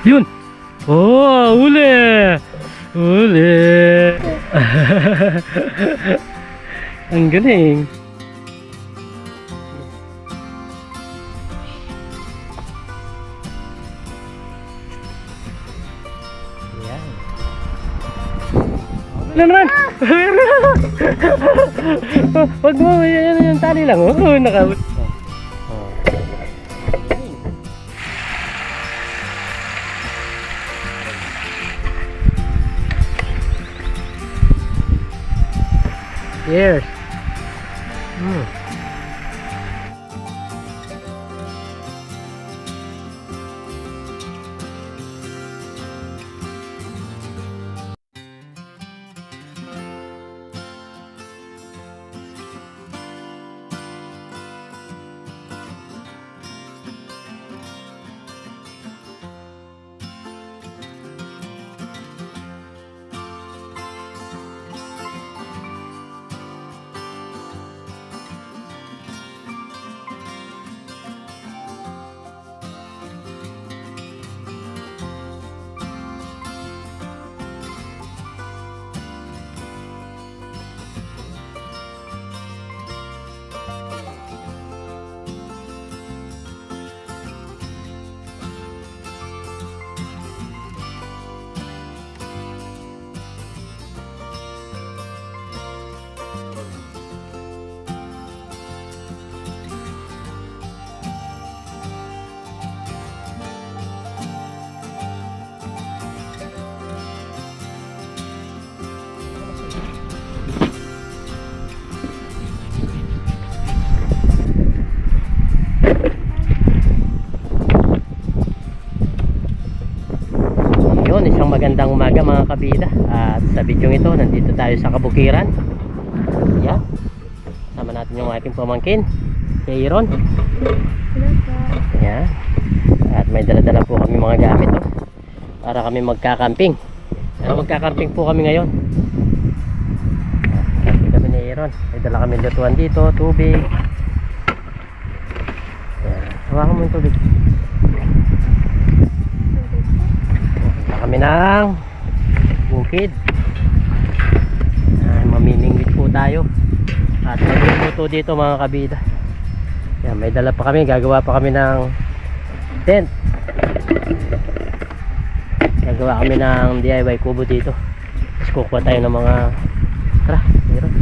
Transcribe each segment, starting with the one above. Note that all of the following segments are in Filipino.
Yun! Oh, uli! Uli! Ang galing! Yan. Ano naman? Wag mo, yan yung tali lang. Oh, nakabot. Yes. Yun, isang magandang umaga mga kabida. At sa video ito, nandito tayo sa Kabukiran. Yan. Sama natin yung aking pamangkin, si Aaron. Yan. At may dala-dala po kami mga gamit para kami magkakamping. Magkakamping po kami ngayon. Kasi kami ni Aaron, may dala kami lutuan dito, tubig. Yan. Hawakan mo yung tubig. Kami ng bukid. Mamimingwit po tayo at magluluto dito mga kabida. Yan, may dala pa kami, gagawa pa kami ng tent. Gagawa kami ng DIY kubo dito. Tapos kukuha tayo ng mga meron.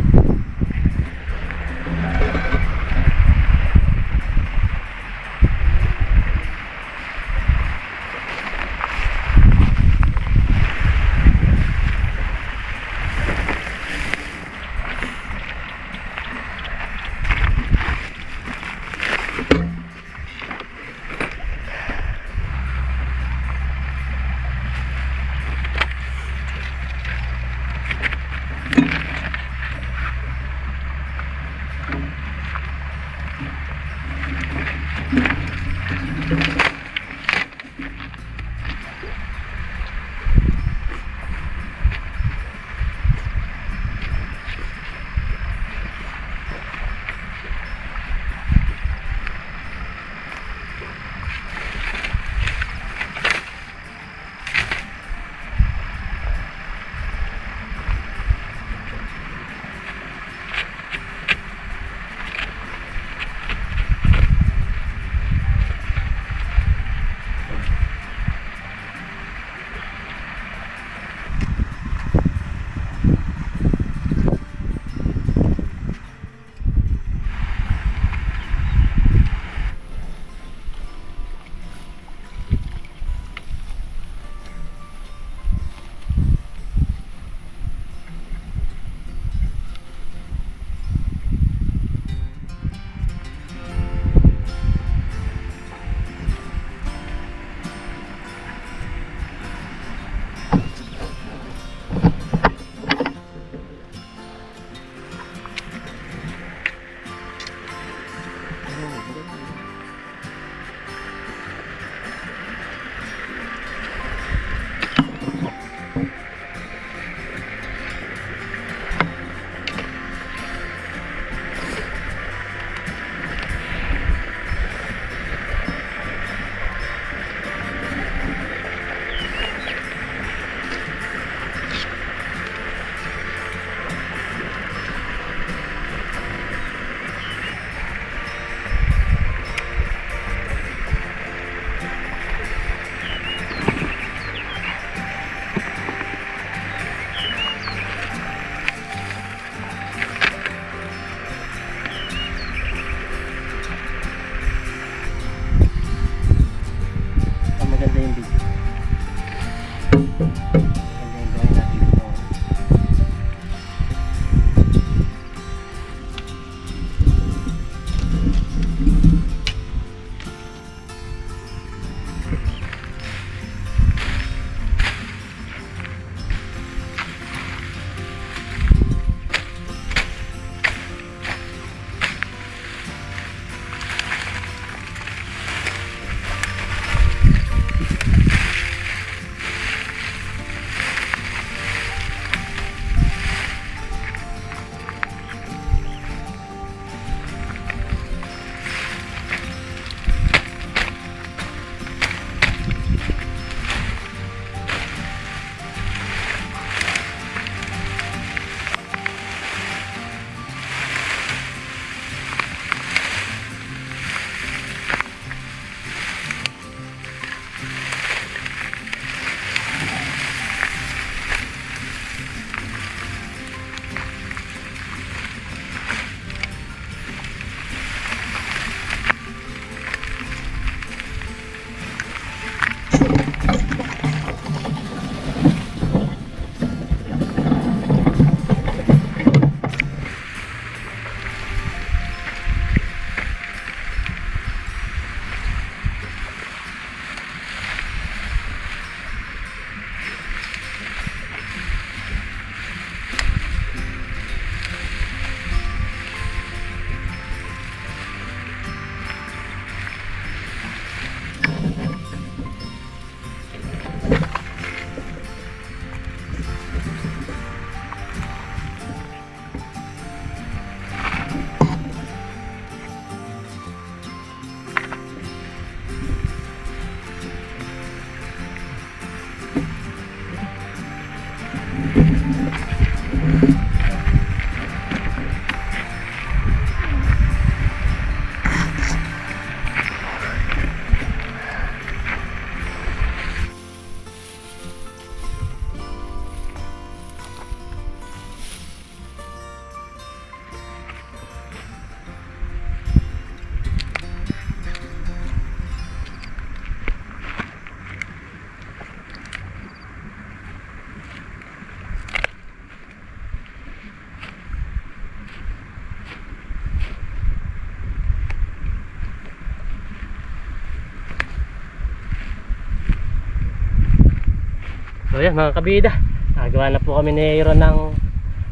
yan mga kabida, nagawa na po kami ni Aaron ng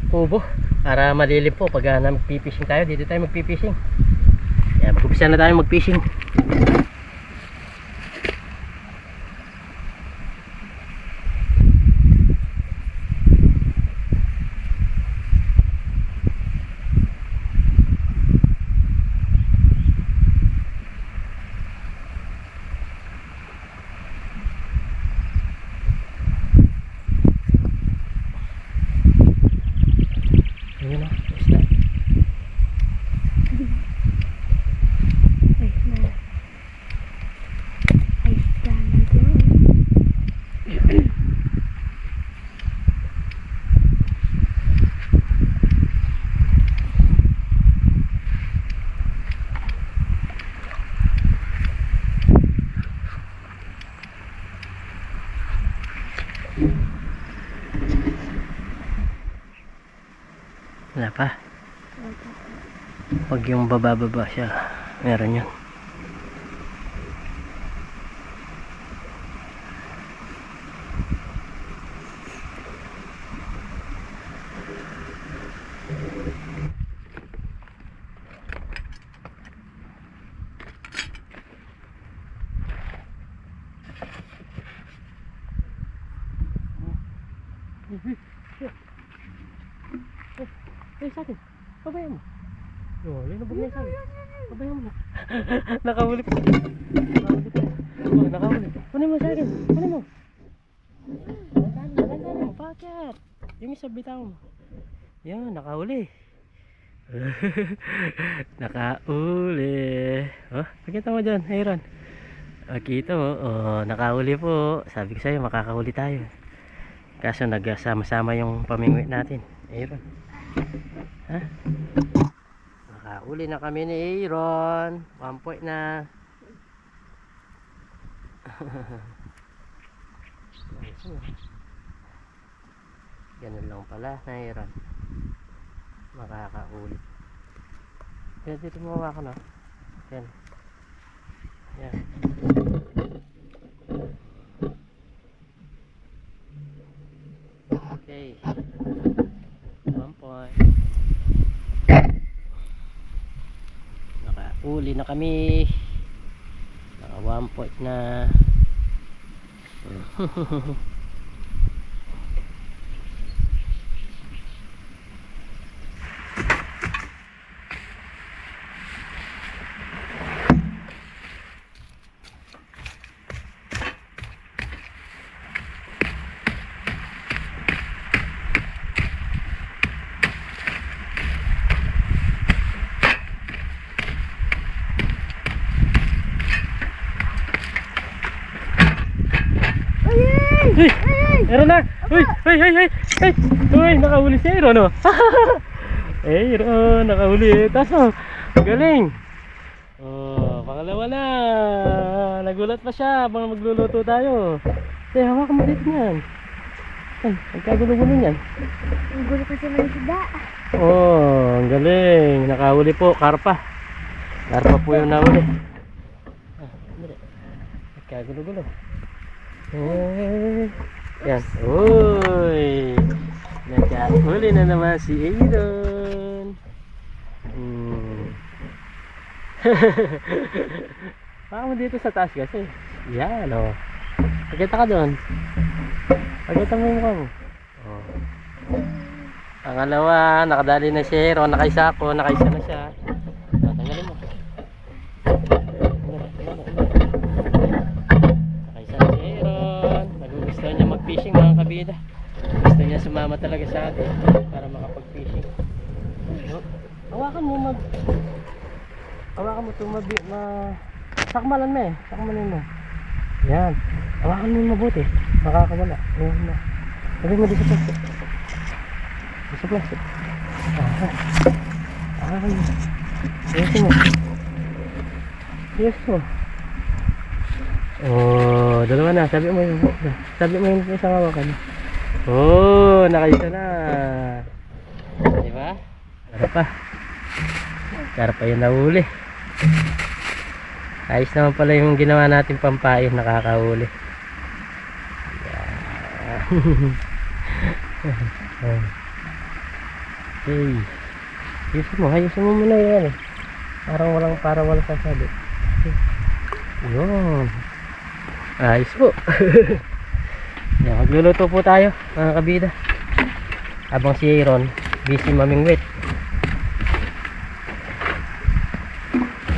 kubo para malilim po pag magpipishing tayo. Dito tayo magpipishing. Yan, mag-umpisa na tayo magpishing. Wala pa. Pag yung bababa siya, meron yun. Sa akin, pabayaan mo. Oh, linubog na sa akin. Pabayaan mo na. Nakahuli pa. Oh, nakahuli. Kunin mo sa akin. Kunin mo. Lantanin mo. Bakit? Yung isa bitaw mo. Yan, nakahuli. Nakahuli. Oh, pakita mo dyan, Aaron. Makita mo. Oh, nakahuli po. Sabi ko sa'yo, makakahuli tayo. Kaso nagsama-sama yung pamingwit natin. Aaron. Ha? Nakahuli na kami ni Aaron. 1 point na. Ganun lang pala na Aaron. Makakahuli. Yan, dito mawa ka na. Yan. Yan. Okay. 1 point. Nakauli na kami. Naka 1 point na. Aaron na! Uy! Uy! Uy! Uy! Uy! Uy! Nakahuli si Aaron, no? Aaron! Nakahuli! Taso! Galing! Oh, pangalawa na! Nagulat pa siya habang magluluto tayo. Hawakan mo dito yan. Ay, nagkagulo-gulo yan. Nagulo kasi ng isda. Oh, ang galing! Nakahuli po, karpa. Karpa po yung nahuli. Nagkagulo-gulo. Yan. Uy! Nakahuli na naman si Aaron. Baka mo dito sa taas kasi. Yan, o. Pagkita ka doon. Pagkita mo yung mukha mo. Oh. Pangalawa, nakadali na si Aaron. Nakaisa ako, nakaisa na siya. Tatanggalin mo. Gusto niya mag-fishing mga kabida. Gusto niya sumama talaga sa atin para makapag-fishing. Hawakan mo hawakan mo ito sakmalan mo sakmalan mo. Yan. Hawakan mo mabuti. Makakawala. Sabi mo dito plastic. Dito plastic. Hawakan mo. Yes mo. Oh, dalawa na. Sabi mo yung isang hawakan. Oh, nakaisa na. Diba? Karpa. Karpa yung nahuli. Ayos naman pala yung ginawa natin pampain. Nakakahuli. Okay. Ayusin mo muna yan. Parang walang sasabi. Yun. Ayos po. Yan, magluluto po tayo mga kabida. Habang si Aaron busy mamingwit.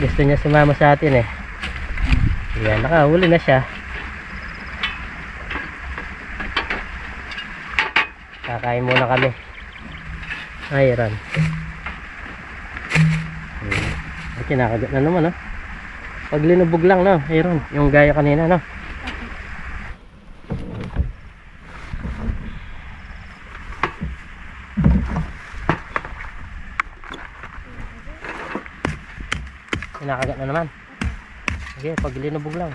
Gusto niya sumama sa atin eh. Yan, nakahuli na siya. Kakain muna kami. Ay, Aaron. Ay, kinakagat na naman, no? Pag linubog lang, no? Aaron, yung gaya kanina, no? Kinakagat na naman. Sige, pag linubog lang.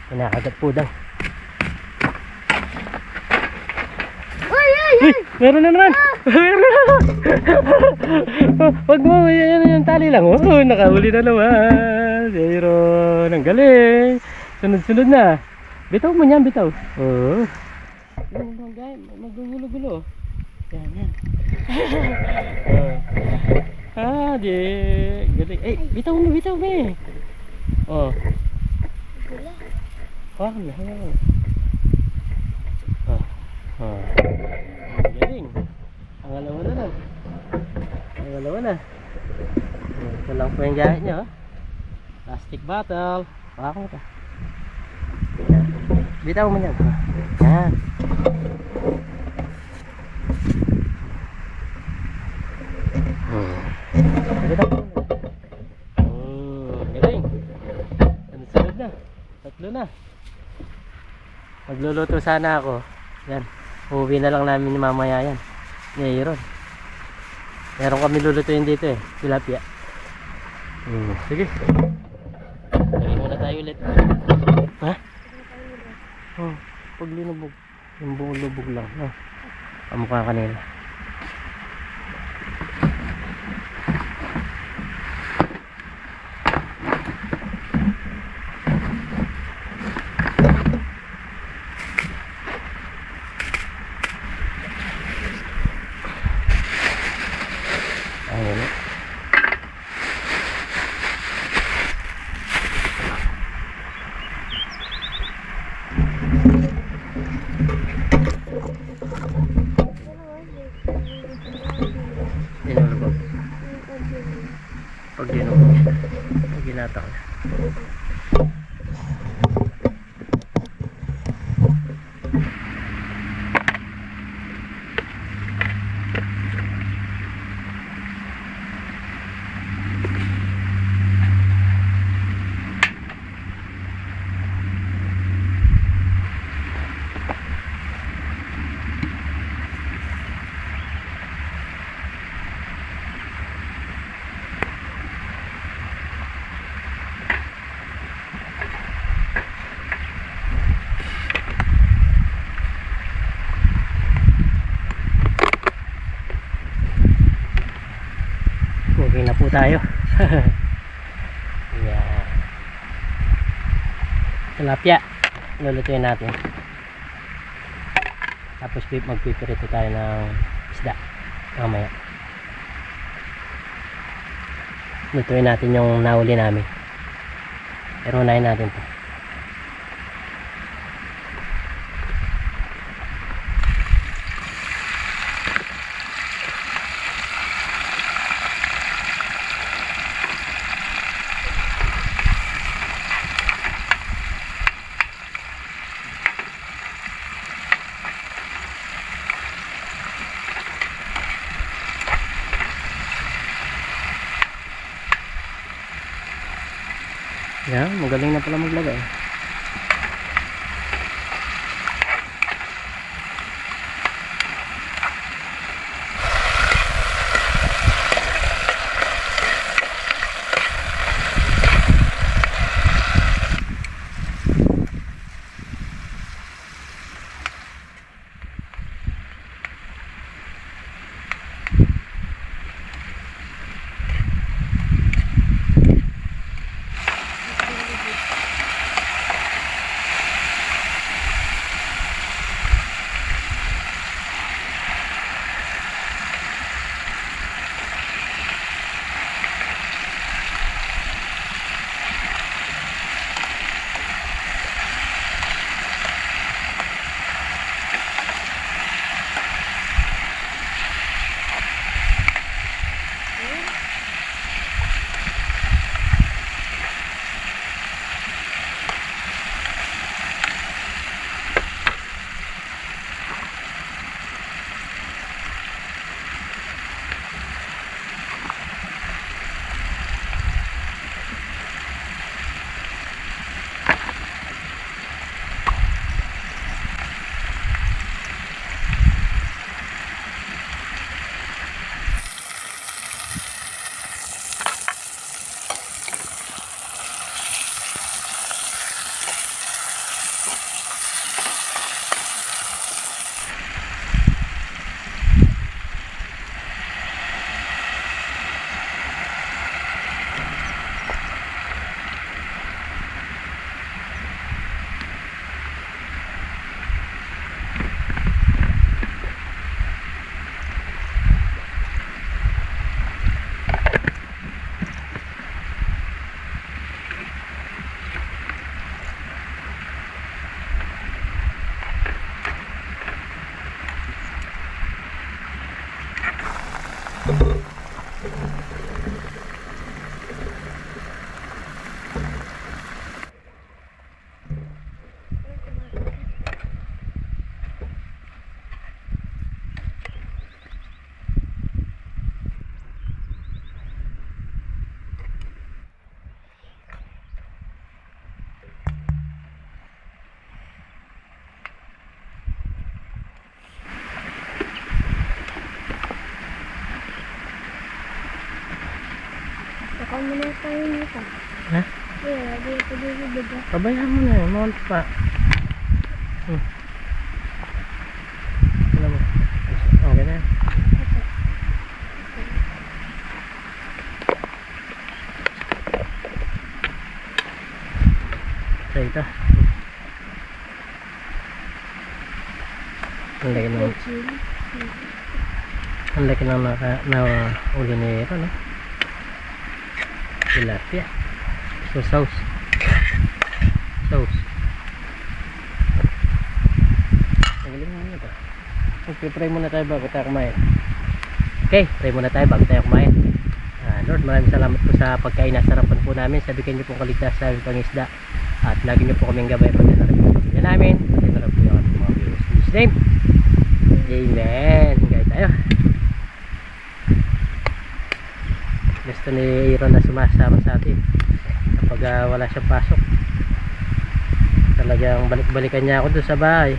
Kinakagat po daw. Uy! Meron na naman! Meron na naman! Wag mo, yung tali lang. Oh, nakahuli na naman. Aaron, ang galing. Sunod-sunod na. Bitaw mo niyan, bitaw. Oo. Yung guy, magugulo-gulo. Yan. Di. Galing. Eh, bitaw mo eh. Oh. Hawakan mo. Galing. Ang alawa na lang. Ito lang po yung gahit niya. Plastic bottle. Hawakan mo ito. Bitaw mo yan. Yan. Bitaw mo. Galing. Sunod na. Tatlo na. Magluluto sana ako. Yan. Uuwi na lang namin mamaya yan. Ngayon. Meron kami lulutuin dito eh. Tilapia. Sige. Lagay muna tayo ulit. Ha? Pag linubog. Yung buong lubog lang. Kamukha kanina. Ayun. Dinulubog. Pag dinulubog. Pag ginatang. Okay na po tayo. Yeah. Tilapia. Lulutuin natin. Tapos magpipirito tayo ng isda. Mamaya. Lutuin natin yung nahuli namin. Pero unahin natin to. Yan, magaling na pala maglagay. Ha? Kaya, di ko bibig ah. Pabayaan mo na yun. Mount pa. Ano mo? Okay na yan. So ito. Ang laki ng Chili. ang laki ng uli ni ito, no? Tilapia. So sauce. Sauce. Ang galing naman ito. Mag-pray muna tayo bago tayo kumain. Okay, pray muna tayo bago tayo kumain. Lord, maraming salamat po sa pagkain na sarapan po namin. Sabihin niyo po kaligtas sa aming pangisda. At lagi niyo po kaming gabay pag nasa rin po pamilya namin. At ito na po yung ating mga viewers. In His name. Amen. Gaya tayo. Gusto ni Aaron na sumasama sa atin kapag wala siyang pasok. Talagang balik-balikan niya ako doon sa bahay.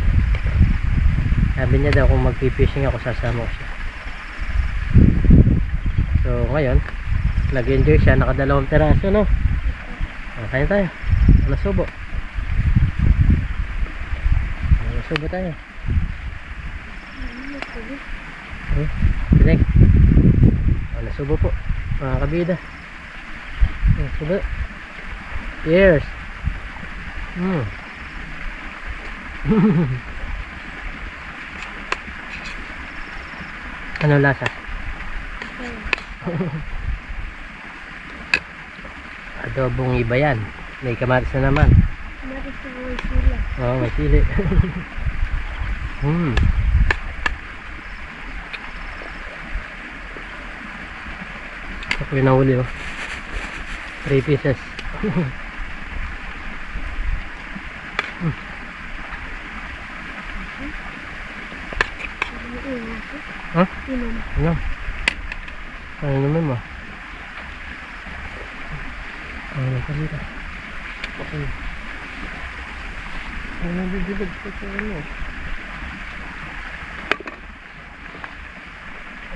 Sabi niya daw kung mag-fishing ako, sasama ko siya. So ngayon nag-enjoy siya, nakadalawang teraso, no? Kain tayo. Nasubo. Nasubo tayo. Dinig. Nasubo po mga kabida. Nasubo. Cheers. Ano lasa? Adobong iba yan. May kamatis na naman. Kamatis na may sila. Oo, may sili. Ako yung nahuli, oh. 3 pieces. Huh? Ano? Ano naman mo? Ano ka dito? Ano nabibigod ko sa ano?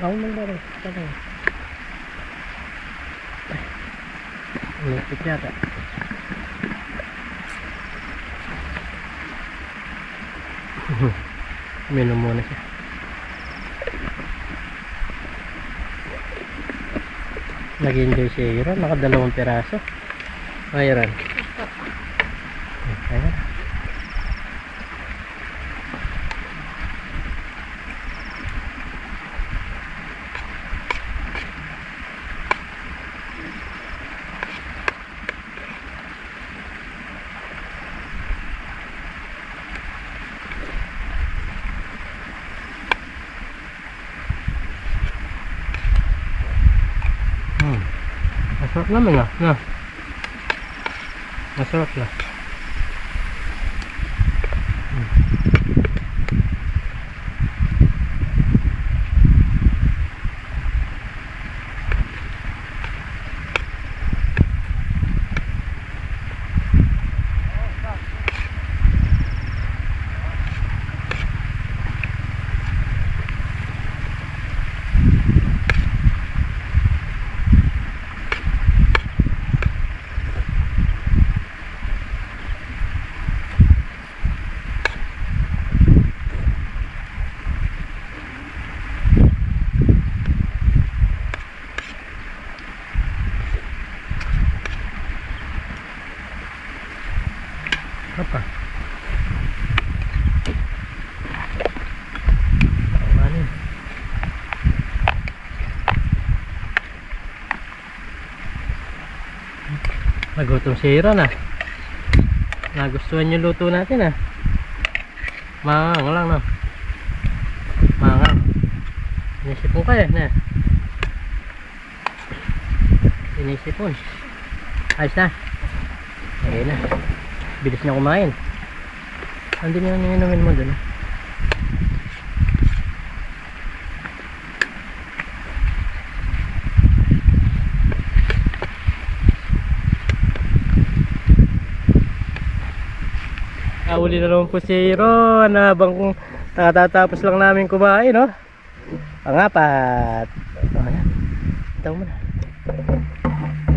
Ako maglaro. Saka. Lupit yata. Minom muna siya. Nag-enjoy si Aaron. Nakadalawang piraso. Aaron. Ayan. Masarap naman ah. Na. Masarap na. Apa? Mana? Nagutom si Aaron ah. Nagustuhan yung luto natin ah. Mangang lang no. Mangang. Inisipon kayo na. Inisipon. Ayos na. Okay na. Bilis na kumain. Andi na yung inumin mo dun. Uli na naman po si Aaron habang nakatatapos lang namin kumain, no? Pangapat. Ayan. Ito mo na.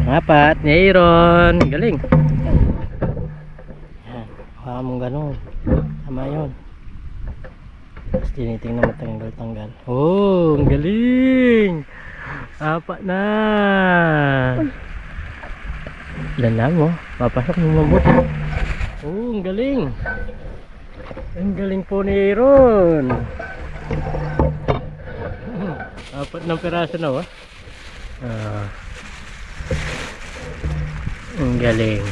Apat ni Aaron. Galing. Yan. Hawakan mong ganun. Tama yun. Tapos tinitingnan mo tanggal-tanggal. Oh, ang galing. Apat na. Ilan lang mo. Papasok ng mabuti. Oh, ang galing. Ang galing po ni Aaron. Apat ng piraso na oh. Ang galing.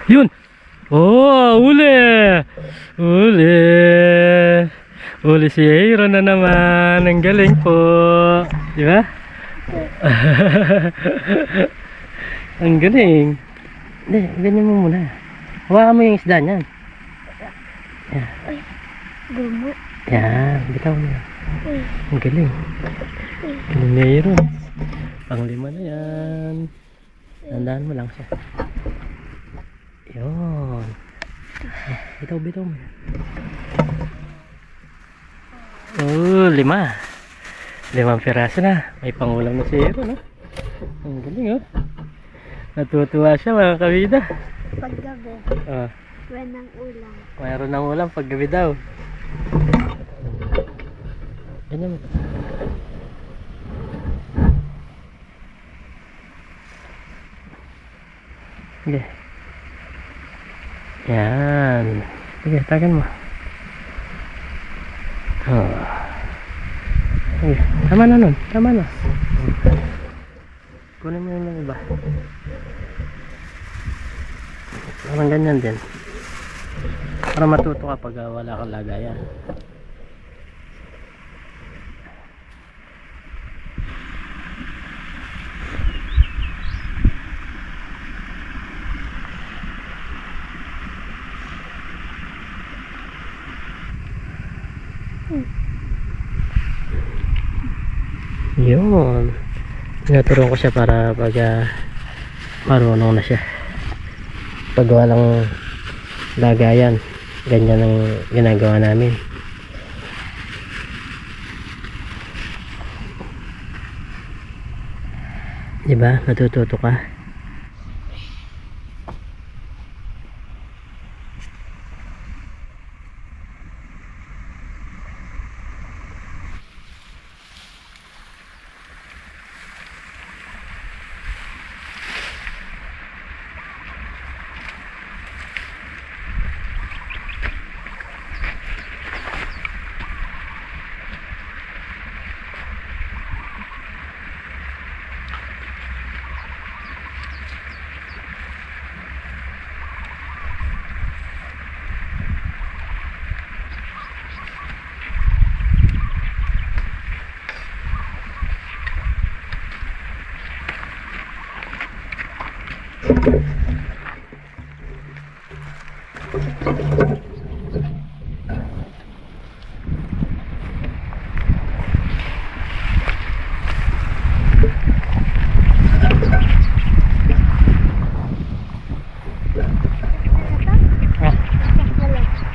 Yun. Oh, uli. Uli si Aaron na naman. Ang galing po. Di ba? Ang galing. Hindi, ganyan mo muna. Hawakan mo yung isda niyan. Yan. Gumo. Yan, bitaw mo yan. Ang galing. Galing ni Aaron. Pang-5 na yan. Tandaan mo lang siya. Yun. Bitaw mo. Oh, 5. 5 piraso na. May pangulam na si Aaron, no? Ang galing, oh. Natutuwa siya, mga kabida. Paggabi. Oh. Walang ulam. Mayroon ng ulam paggabi daw. Ganyan mo. Sige. Yan. Sige, tagan mo. Oh. Sige, tama na nun. Tama na. Kunin mo yung iba. Parang ganyan din. Para matuto ka pag wala kang lagayan. Yun. Tinuturo ko siya para pag marunong na siya. Pag walang lagayan, ganyan ang ginagawa namin. Diba? Natututo ka.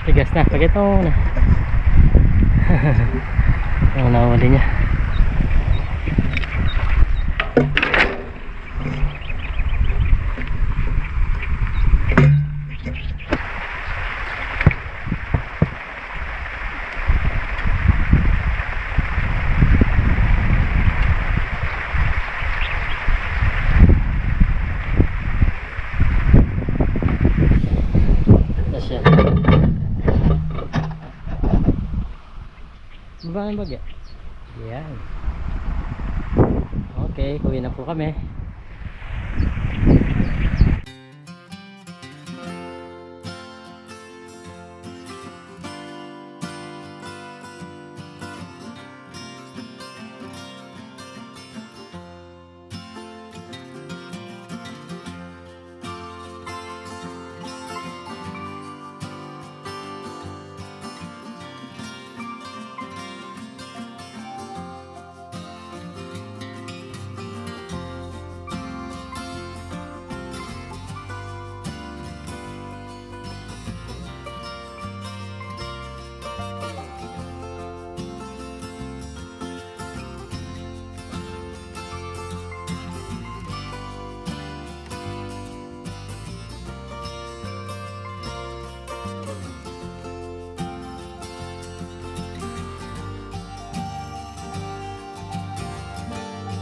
Tigas na, pagkita mo na. Ang nawali niya. Baba ang bagya. Yan. Okay, uwi na po kami.